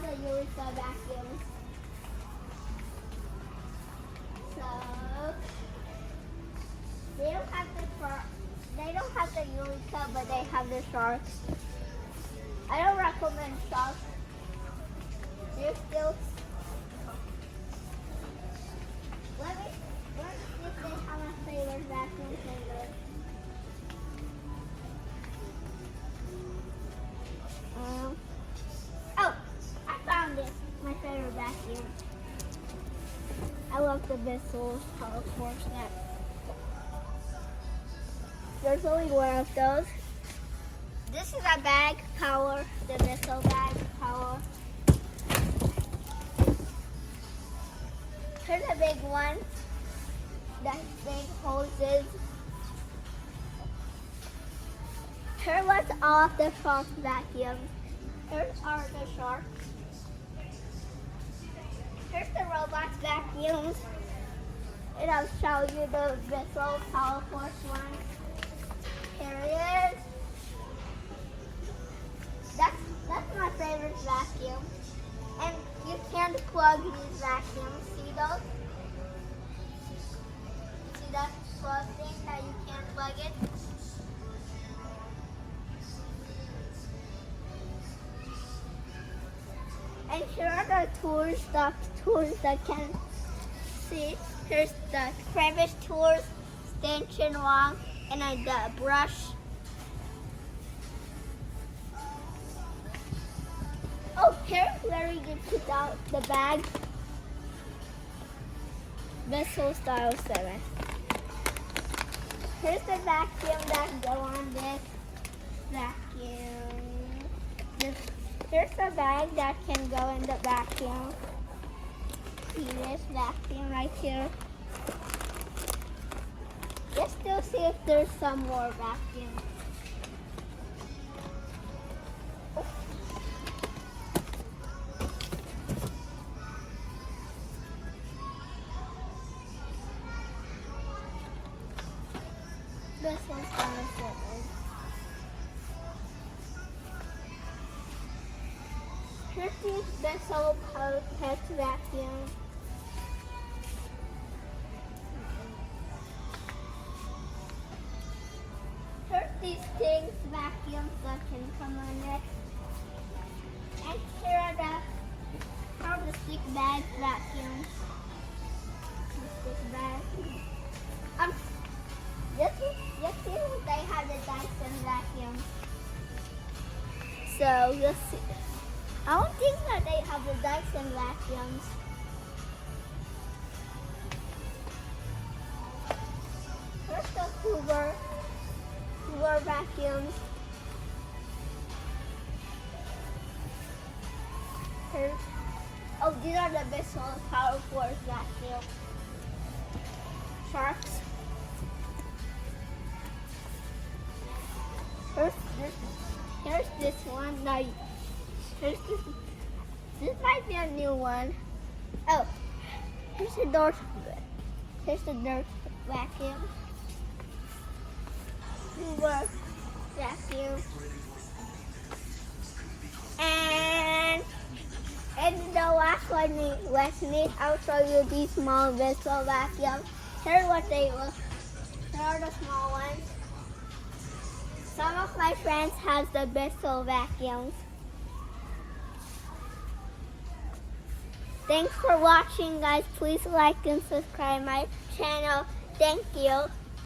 the Eureka vacuums. So they don't have the Eureka, but they have the Sharks. I don't recommend Sharks. They're still. Let's see if they have a favorite vacuum cleaner. Oh, I found it. My favorite vacuum. I love the Bissell Power Force net. There's only one of those. This is a bag power, the Bissell bag power. Here's a big one. That big hoses. Here was all of the Shark vacuums. Here are the Sharks. Here's the robot vacuums. And I'll show you the Bissell Power Force one. Here it is. That's my favorite vacuum. And you can't plug these vacuums. See those? See that plug thing that you can't plug it? And here are the tools that can see. Here's the crevice tools, extension wong, and the brush. Oh, here's where you can put out the bag. Bissell Style 7. Here's the vacuum that go on this vacuum. Here's the bag that can go in the vacuum. See this vacuum right here. Let's still see if there's some more vacuum. This one's kind of silly. Here's the Bissell Pet vacuum. Here's these things vacuums that can come on it. And here are the stick bag vacuums. The stick bag. Let's see if they have the Dyson vacuum. So you'll see. I don't think that they have the Dyson vacuums. Here's the Hoover vacuums. Oh, these are the Bissell Power Force vacuum. Sharks. Here's this one. This might be a new one. Oh, here's the dirt vacuum. Hoover vacuum. And the last one, I'll show you these small Bissell vacuums. Here's what they look. Here are the small ones. Some of my friends have the Bissell vacuums. Thanks for watching, guys. Please like and subscribe my channel. Thank you.